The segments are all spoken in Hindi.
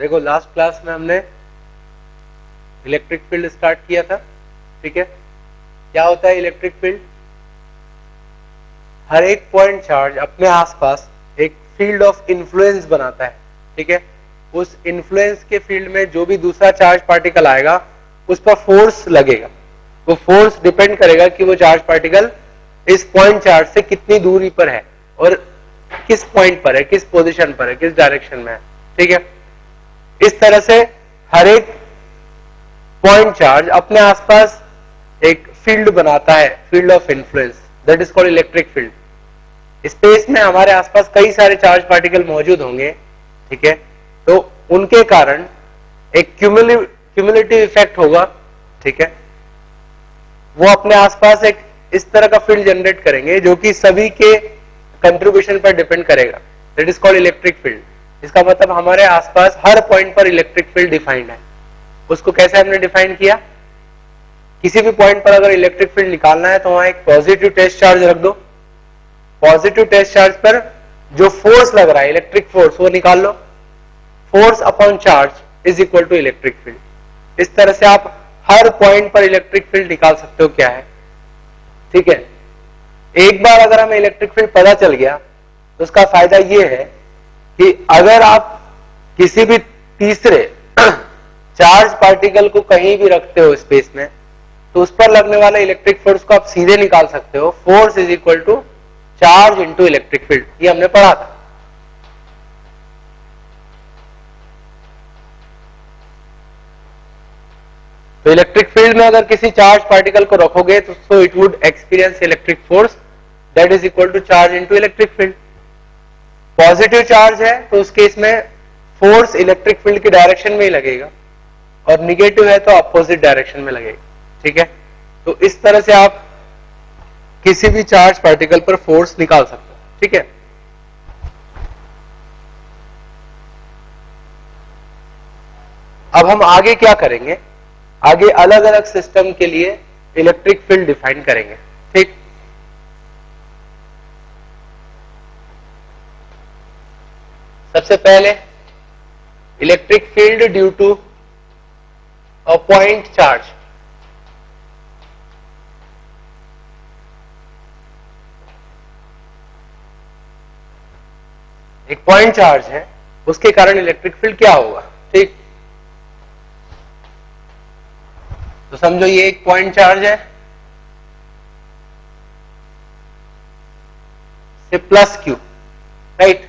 देखो लास्ट क्लास में हमने इलेक्ट्रिक फील्ड स्टार्ट किया था, ठीक है। क्या होता है इलेक्ट्रिक फील्ड? हर एक पॉइंट चार्ज अपने आसपास एक फील्ड ऑफ इन्फ्लुएंस बनाता है, ठीक है। उस इन्फ्लुएंस के फील्ड में जो भी दूसरा चार्ज पार्टिकल आएगा उस पर फोर्स लगेगा। वो फोर्स डिपेंड करेगा कि वो चार्ज पार्टिकल इस पॉइंट चार्ज से कितनी दूरी पर है और किस पॉइंट पर है, किस पोजीशन पर है, किस डायरेक्शन में है, ठीक है। इस तरह से हर एक पॉइंट चार्ज अपने आसपास एक फील्ड बनाता है, field of influence, that is called electric field. Space में हमारे आसपास कई सारे चार्ज पार्टिकल मौजूद होंगे, ठीक है। तो उनके कारण एक क्यूमुलेटिव इफेक्ट होगा, ठीक है। वो अपने आसपास एक इस तरह का फील्ड जनरेट करेंगे जो कि सभी के कंट्रीब्यूशन पर डिपेंड करेगा, that is called electric field. इसका मतलब हमारे आसपास हर पॉइंट पर इलेक्ट्रिक फील्ड डिफाइंड है। उसको कैसे हमने डिफाइन किया? किसी भी पॉइंट पर अगर इलेक्ट्रिक फील्ड निकालना है तो वहां एक पॉजिटिव टेस्ट चार्ज रख दो। पॉजिटिव टेस्ट चार्ज पर जो फोर्स लग रहा है, इलेक्ट्रिक फोर्स, वो निकाल लो। Force upon charge is equal to electric field. इस तरह से आप हर पॉइंट पर इलेक्ट्रिक फील्ड निकाल सकते हो क्या है, ठीक है। एक बार अगर हमें इलेक्ट्रिक फील्ड पता चल गया तो उसका फायदा यह है कि अगर आप किसी भी तीसरे चार्ज पार्टिकल को कहीं भी रखते हो स्पेस में तो उस पर लगने वाले इलेक्ट्रिक फोर्स को आप सीधे निकाल सकते हो। Force is equal to charge into electric field, ये हमने पढ़ा था। तो इलेक्ट्रिक फील्ड में अगर किसी चार्ज पार्टिकल को रखोगे तो it would experience electric force that is equal to charge into electric field. Positive charge है तो उस केस में फोर्स इलेक्ट्रिक फील्ड की डायरेक्शन में ही लगेगा और निगेटिव है तो अपोजिट डायरेक्शन में लगेगा, ठीक है। तो इस तरह से आप किसी भी चार्ज पार्टिकल पर फोर्स निकाल सकते हो, ठीक है। अब हम आगे क्या करेंगे? आगे अलग अलग सिस्टम के लिए इलेक्ट्रिक फील्ड डिफाइन करेंगे, ठीक। सबसे पहले electric field due to a point charge. एक पॉइंट चार्ज है, उसके कारण इलेक्ट्रिक फील्ड क्या होगा, ठीक। तो समझो ये एक पॉइंट चार्ज है, से प्लस क्यू, राइट।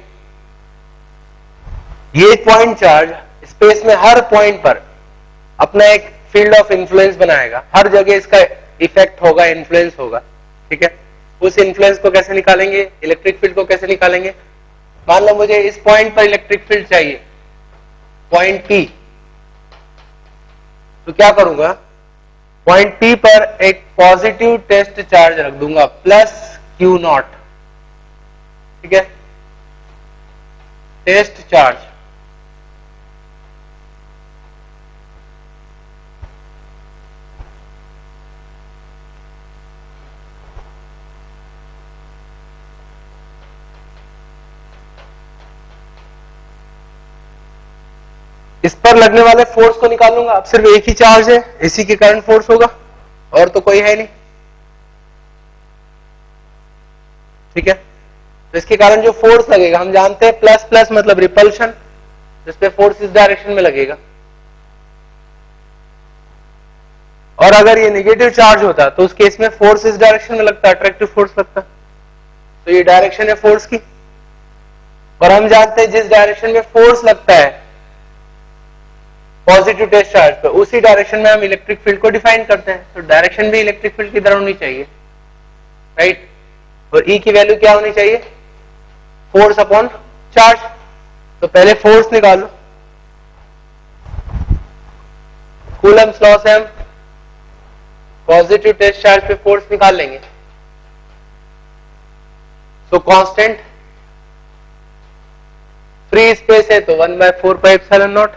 ये पॉइंट चार्ज स्पेस में हर पॉइंट पर अपना एक फील्ड ऑफ इन्फ्लुएंस बनाएगा। हर जगह इसका इफेक्ट होगा, इन्फ्लुएंस होगा, ठीक है। उस इन्फ्लुएंस को कैसे निकालेंगे? इलेक्ट्रिक फील्ड को कैसे निकालेंगे? मान लो मुझे इस पॉइंट पर इलेक्ट्रिक फील्ड चाहिए, पॉइंट पी। तो क्या करूंगा? पॉइंट पी पर एक पॉजिटिव टेस्ट चार्ज रख दूंगा, प्लस क्यू नॉट, ठीक है, टेस्ट चार्ज। इस पर लगने वाले फोर्स को निकालूंगा। अब सिर्फ एक ही चार्ज है, इसी के कारण फोर्स होगा, और तो कोई है नहीं, ठीक है। तो इसके कारण जो फोर्स लगेगा, हम जानते हैं प्लस प्लस मतलब रिपल्शन, जिसपे फोर्स इस डायरेक्शन में लगेगा। और अगर ये नेगेटिव चार्ज होता तो उस केस में फोर्स इस डायरेक्शन में लगता, अट्रैक्टिव फोर्स लगता। तो ये डायरेक्शन है फोर्स की, और हम जानते हैं जिस डायरेक्शन में फोर्स लगता है पॉजिटिव टेस्ट चार्ज पे, उसी डायरेक्शन में हम इलेक्ट्रिक फील्ड को डिफाइन करते हैं। तो डायरेक्शन भी इलेक्ट्रिक फील्ड की तरह होनी चाहिए, राइट। और ई की वैल्यू क्या होनी चाहिए? Force upon charge. तो पहले फोर्स निकालो, कूलम्स लॉ से हम पॉजिटिव टेस्ट चार्ज पे फोर्स निकाल लेंगे। तो कांस्टेंट फ्री स्पेस है तो 1/4πε0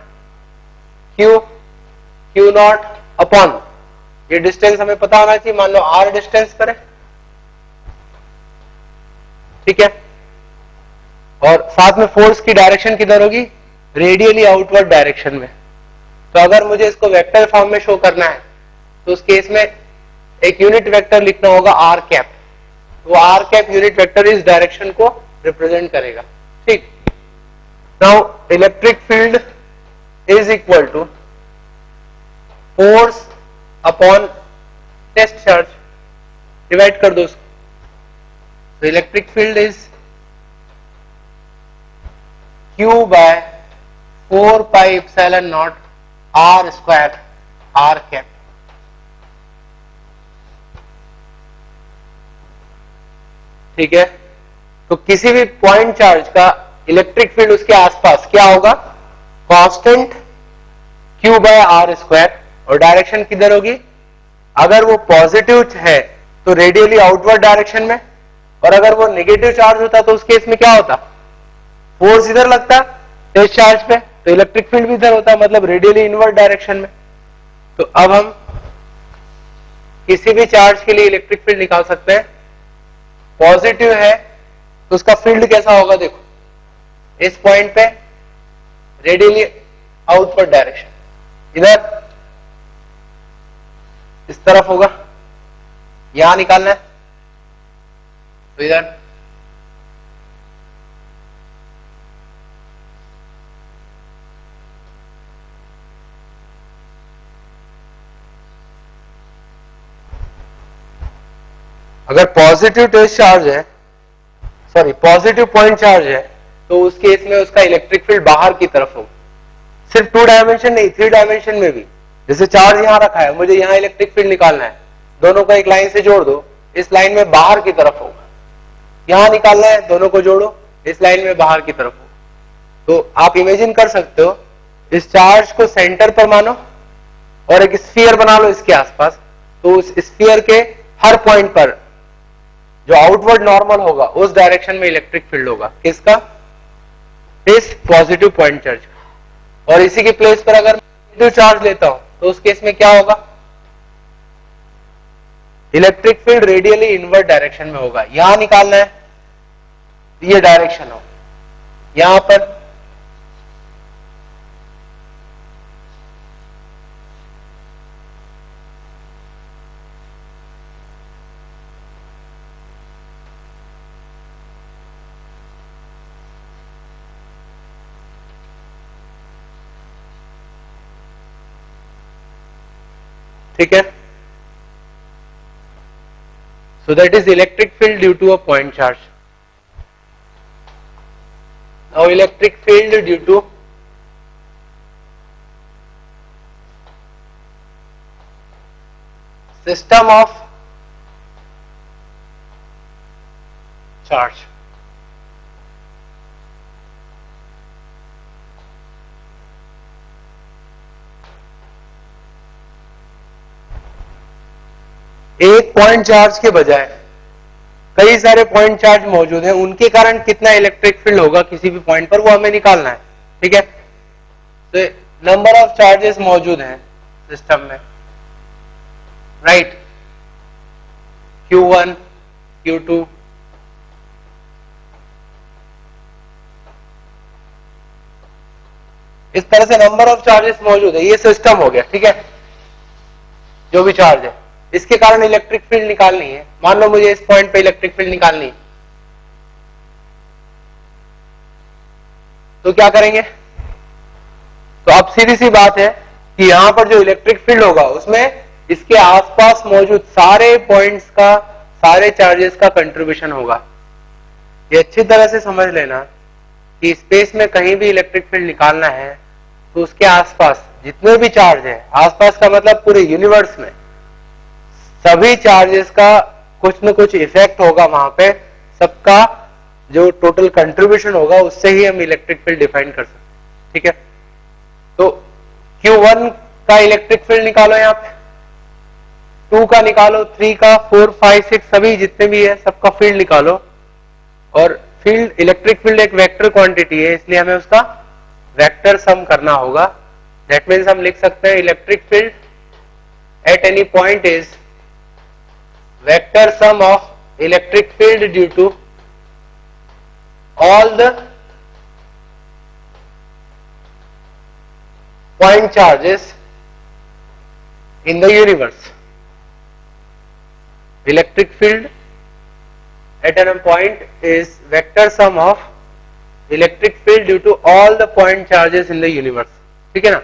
क्यू नॉट अपॉन, ये डिस्टेंस हमें पता होना चाहिए, मान लो r डिस्टेंस पर है, ठीक है। और साथ में फोर्स की डायरेक्शन किधर होगी? रेडियली आउटवर्ड डायरेक्शन में। तो अगर मुझे इसको वेक्टर फॉर्म में शो करना है तो उस केस में एक यूनिट वेक्टर लिखना होगा आर कैप। वो आर कैप यूनिट वेक्टर इस डायरेक्शन को रिप्रेजेंट करेगा। ठीक, now electric field is equal to force upon test charge, divide कर दो उसको। तो electric field is Q by 4 pi epsilon naught R square R cap. ठीक है, तो किसी भी पॉइंट चार्ज का इलेक्ट्रिक फील्ड उसके आसपास क्या होगा, constant Q by R square, और डायरेक्शन किधर होगी, अगर वो पॉजिटिव है तो रेडियली आउटवर्ड डायरेक्शन में, और अगर वो नेगेटिव चार्ज होता तो उस केस में क्या होता, फोर्स इधर लगता टेस्ट चार्ज पे, तो इलेक्ट्रिक फील्ड भी इधर होता, मतलब रेडियली इनवर्ड डायरेक्शन में। तो अब हम किसी भी चार्ज के लिए इलेक्ट्रिक फील्ड निकाल सकते हैं। पॉजिटिव है तो उसका फील्ड कैसा होगा, देखो इस पॉइंट पे रेडियली आउटवर्ड डायरेक्शन, इधर इस तरफ होगा, यहां निकालना है तो इधर। अगर पॉजिटिव टेस्ट चार्ज है, सॉरी पॉजिटिव पॉइंट चार्ज है, तो उस केस में उसका इलेक्ट्रिक फील्ड बाहर की तरफ होगा। सिर्फ 2 डायमेंशन नहीं, 3 डायमेंशन में भी। जैसे चार्ज यहां रखा है, मुझे यहां इलेक्ट्रिक फील्ड निकालना है, दोनों को एक लाइन से जोड़ दो, इस लाइन में बाहर की तरफ होगा। यहां निकालना है, दोनों को जोड़ो, इस लाइन में बाहर की तरफ होगा। तो आप इमेजिन कर सकते हो, इस चार्ज को सेंटर पर मानो और एक स्फीयर बना लो इसके आसपास, तो उस स्फीयर के हर पॉइंट पर जो आउटवर्ड नॉर्मल होगा उस डायरेक्शन में इलेक्ट्रिक फील्ड होगा, किसका, इस पॉजिटिव पॉइंट चार्ज का। और इसी के प्लेस पर अगर नेगेटिव चार्ज लेता हूं तो उस केस में क्या होगा, electric field radially inward direction में होगा। यहां निकालना है, ये डायरेक्शन हो, यहां पर ठीक है। So that is electric field due to a point charge. Now electric field due to system of charge. एक पॉइंट चार्ज के बजाय कई सारे पॉइंट चार्ज मौजूद हैं, उनके कारण कितना इलेक्ट्रिक फील्ड होगा किसी भी पॉइंट पर, वो हमें निकालना है। ठीक है, तो नंबर ऑफ चार्जेस मौजूद हैं सिस्टम में, राइट, Q1 Q2, इस तरह से नंबर ऑफ चार्जेस मौजूद है। ये सिस्टम हो गया, ठीक है, जो भी चार्ज है, इसके कारण इलेक्ट्रिक फील्ड निकालनी है। मान लो मुझे इस पॉइंट पे इलेक्ट्रिक फील्ड निकालनी है, तो क्या करेंगे, तो अब सीधी सी बात है कि यहां पर जो इलेक्ट्रिक फील्ड होगा उसमें इसके आसपास मौजूद सारे पॉइंट्स का, सारे चार्जेस का कंट्रीब्यूशन होगा। ये अच्छी तरह से समझ लेना कि स्पेस में कहीं भी इलेक्ट्रिक फील्ड निकालना है तो उसके आसपास जितने भी चार्ज है, आसपास का मतलब पूरे यूनिवर्स में सभी चार्जेस का कुछ न कुछ इफेक्ट होगा वहां पे, सबका जो टोटल कंट्रीब्यूशन होगा उससे ही हम इलेक्ट्रिक फील्ड डिफाइन कर सकते हैं। ठीक है, तो Q1 का इलेक्ट्रिक फील्ड निकालो, यहां पे 2 का निकालो, 3 का, 4, 5, 6 सभी जितने भी है सबका फील्ड निकालो। और फील्ड, इलेक्ट्रिक फील्ड एक वेक्टर क्वांटिटी है, इसलिए हमें उसका वेक्टर सम करना होगा। दैट मीन्स हम लिख सकते हैं electric field at any point is vector sum of electric field due to all the point charges in the universe. Electric field at a point is vector sum of electric field due to all the point charges in the universe. ठीक है ना?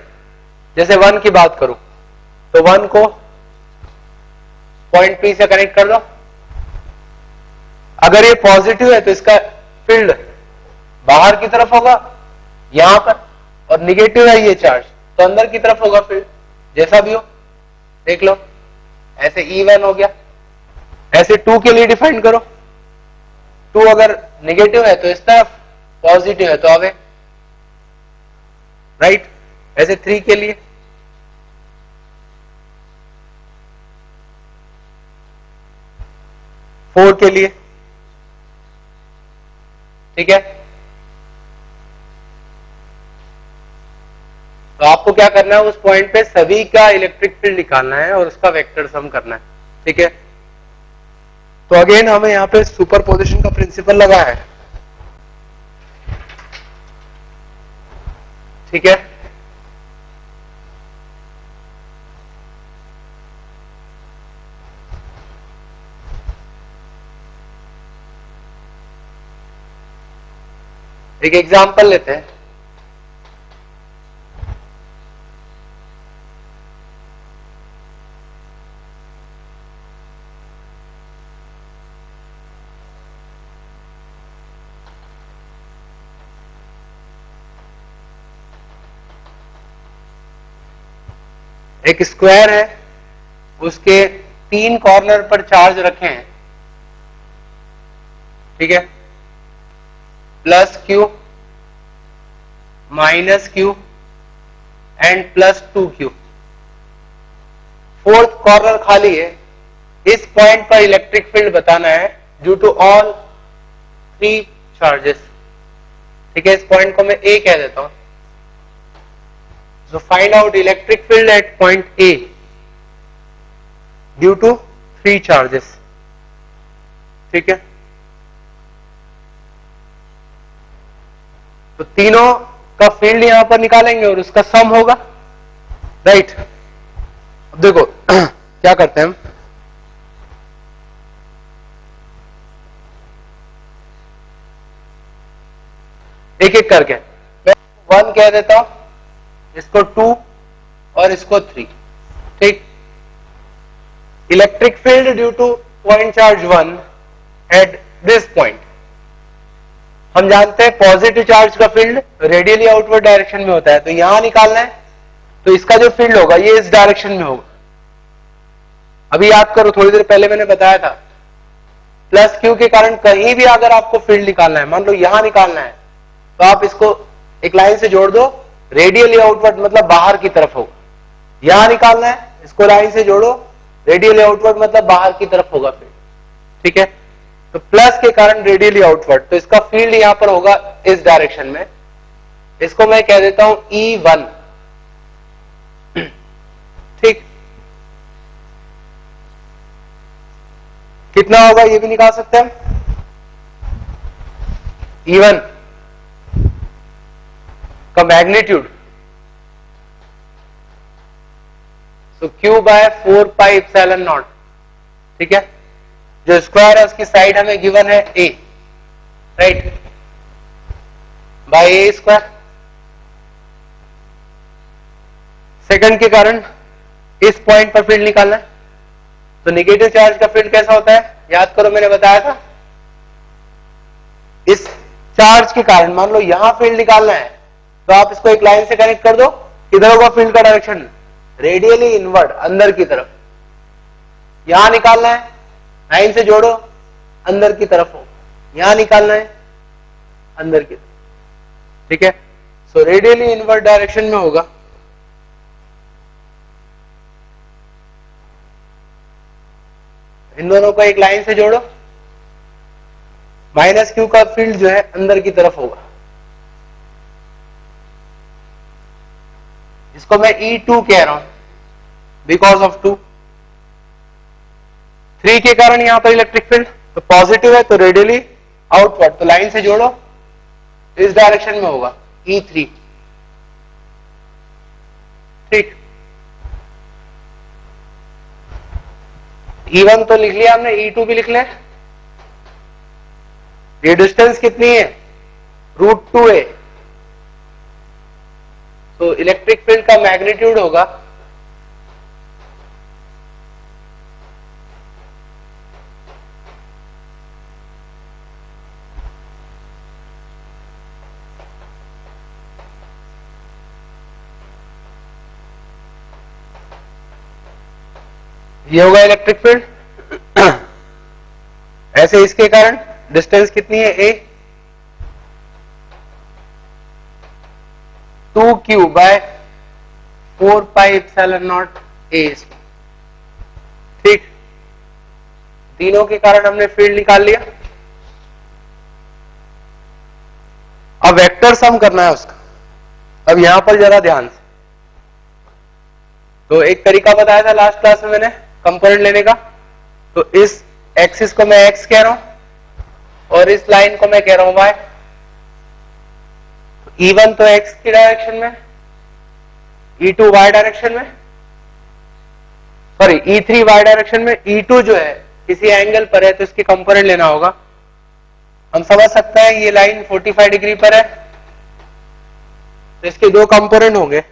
जैसे 1 की बात करूं तो 1 को पॉइंट P से कनेक्ट कर दो. अगर ये पॉजिटिव है तो इसका फील्ड बाहर की तरफ होगा यहां पर, और निगेटिव है ये चार्ज तो अंदर की तरफ होगा फील्ड. जैसा भी हो देख लो. ऐसे E1 हो गया. ऐसे 2 के लिए डिफाइन करो. 2 अगर निगेटिव है तो इस तरफ, पॉजिटिव है तो आगे, राइट. ऐसे 3 के लिए, फोर के लिए. ठीक है. तो आपको क्या करना है, उस पॉइंट पे सभी का इलेक्ट्रिक फील्ड निकालना है और उसका वेक्टर सम करना है. ठीक है. तो अगेन हमें यहां पे सुपरपोजिशन का प्रिंसिपल लगा है. ठीक है. एक एग्जांपल लेते हैं. एक स्क्वायर है, उसके 3 कॉर्नर पर चार्ज रखे हैं. ठीक है. +q, -q and +2q. 4th corner खाली है. इस पॉइंट पर इलेक्ट्रिक फील्ड बताना है ड्यू टू ऑल 3 चार्जेस. ठीक है. इस पॉइंट को मैं A कह देता हूं. So find out electric field at point A due to 3 charges. ठीक है. तो तीनों का फील्ड यहां पर निकालेंगे और उसका सम होगा, राइट. अब देखो क्या करते हैं हम. एक एक करके मैं 1 कह देता हूं, इसको 2 और इसको 3. ठीक. Electric field due two point charge 1 at this point. हम जानते हैं पॉजिटिव चार्ज का फील्ड रेडियली आउटवर्ड डायरेक्शन में होता है, तो यहां निकालना है. तो इसका जो फील्ड होगा ये इस डायरेक्शन में होगा. अभी याद करो, थोड़ी देर पहले मैंने बताया था +q के कारण कहीं भी अगर आपको फील्ड निकालना है, मान लो यहां निकालना है, तो आप इसको एक लाइन से जोड़ दो. रेडियली आउटवर्ड मतलब बाहर की तरफ होगा. यहां निकालना है, इसको लाइन से जोड़ो, रेडियली आउटवर्ड मतलब बाहर की तरफ होगा फील्ड. ठीक है. तो प्लस के कारण रेडियली आउटवर्ड, तो इसका फील्ड यहां पर होगा इस डायरेक्शन में. इसको मैं कह देता हूं E1. ठीक. कितना होगा ये भी निकाल सकते हैं हम. E1 का मैग्नीट्यूड, तो Q/4πε0. ठीक है. जो स्क्वायर है उसकी साइड हमें गिवन है A, right, by A square. Second के कारण इस पॉइंट पर फील्ड निकालना है. तो नेगेटिव चार्ज का फील्ड कैसा होता है, याद करो मैंने बताया था. इस चार्ज के कारण मान लो यहां फील्ड निकालना है, तो आप इसको एक लाइन से कनेक्ट कर दो. किधर होगा फील्ड का डायरेक्शन, रेडियली इनवर्ड, अंदर की तरफ. यहां निकालना है, लाइन से जोड़ो, अंदर की तरफ हो. यहां निकालना है, अंदर की तरफ. ठीक है. सो रेडियली इनवर्ड डायरेक्शन में होगा. इन दोनों को एक लाइन से जोड़ो. -q का फील्ड जो है अंदर की तरफ होगा. इसको मैं E2 कह रहा हूं बिकॉज ऑफ 2. 3 के कारण यहां पर इलेक्ट्रिक फील्ड तो पॉजिटिव है, तो रेडियली आउटवर्ड, तो लाइन से जोड़ो, इस डायरेक्शन में होगा E3. ठीक, E1 तो लिख लिया हमने, E2 भी लिख ले। ये डिस्टेंस कितनी है, √2a। तो इलेक्ट्रिक फील्ड का मैग्नीट्यूड होगा ये होगा इलेक्ट्रिक फील्ड। ऐसे इसके कारण डिस्टेंस कितनी है, a, 2q/4πε0a। ठीक, तीनों के कारण हमने फील्ड निकाल लिया। अब वेक्टर सम करना है उसका। अब यहां पर जरा ध्यान से, तो एक तरीका बताया था लास्ट क्लास में मैंने कंपोनेंट लेने का। तो इस एक्सिस को मैं x कह रहा हूं और इस लाइन को मैं कह रहा हूं y। E1 तो x की डायरेक्शन में, E2 y डायरेक्शन में, सॉरी E3 y डायरेक्शन में, E2 जो है किसी एंगल पर है तो इसके कंपोनेंट लेना होगा। हम समझ सकते हैं ये लाइन 45 डिग्री पर है तो इसके दो कंपोनेंट होंगे,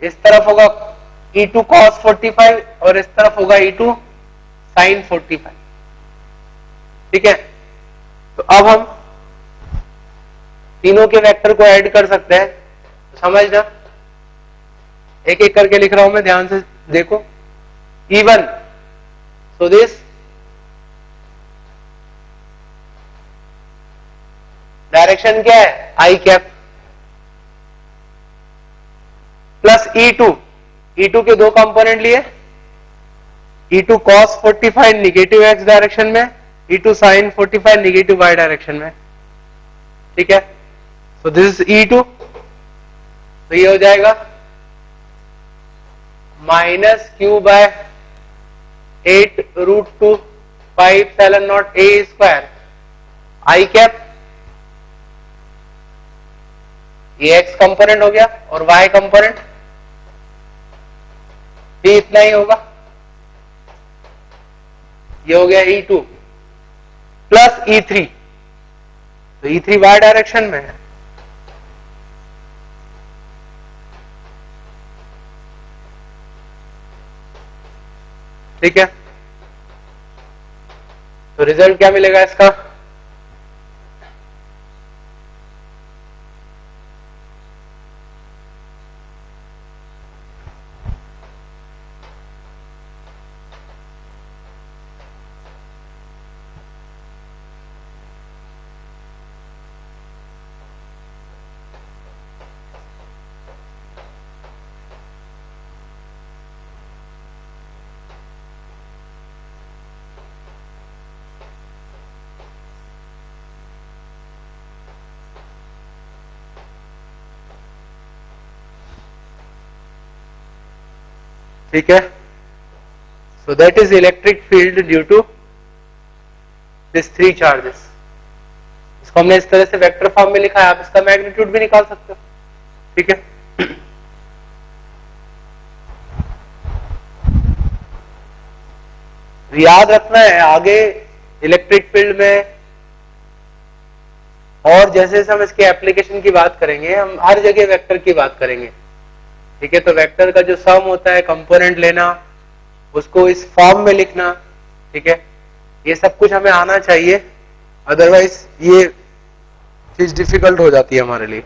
इस तरफ होगा E2 cos 45 और इस तरफ होगा E2 sin 45। ठीक है, तो अब हम तीनों के वेक्टर को ऐड कर सकते हैं। तो समझना, एक एक करके लिख रहा हूं मैं, ध्यान से देखो। E1, सो दिस डायरेक्शन क्या है, आई कैप, प्लस E2, E2 के दो कंपोनेंट लिए, E2 cos 45 negative x direction में, E2 sin 45 negative y direction में। ठीक है, सो दिस इज E2। तो ये हो जाएगा -q/8√2πε0a² आई कैप, ये x कंपोनेंट हो गया और y कंपोनेंट भी इतना ही होगा, ये हो गया E2 प्लस E3। तो E3 y डायरेक्शन में है, ठीक है। तो रिजल्ट क्या मिलेगा इसका, ठीक है। So that is electric field due to this three charges. इसको हमने इस तरह से वेक्टर फॉर्म में लिखा है, आप इसका मैग्नीट्यूड भी निकाल सकते हो। ठीक है, याद रखना है आगे इलेक्ट्रिक फील्ड में, और जैसे जैसे हम इसके एप्लीकेशन की बात करेंगे हम हर जगह वेक्टर की बात करेंगे। ठीक है, तो वेक्टर का जो सम होता है, कंपोनेंट लेना, उसको इस फॉर्म में लिखना, ठीक है, ये सब कुछ हमें आना चाहिए, अदरवाइज ये चीज डिफिकल्ट हो जाती है हमारे लिए।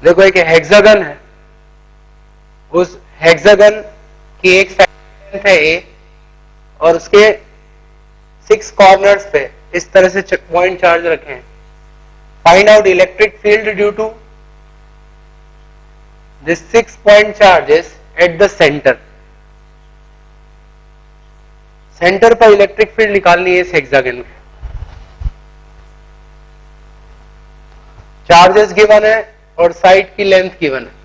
देखो एक हेक्सागन है, उस हेक्सागन की एक साइड है ए और उसके 6 कॉर्नर्स पे इस तरह से पॉइंट चार्ज रखे हैं. Find out electric field due to this 6 point charges at the centre. Centre पर इलेक्ट्रिक फील्ड निकालनी है इस हेक्सागन में. चार्जेस गिवन है और साइड की लेंथ गिवन है.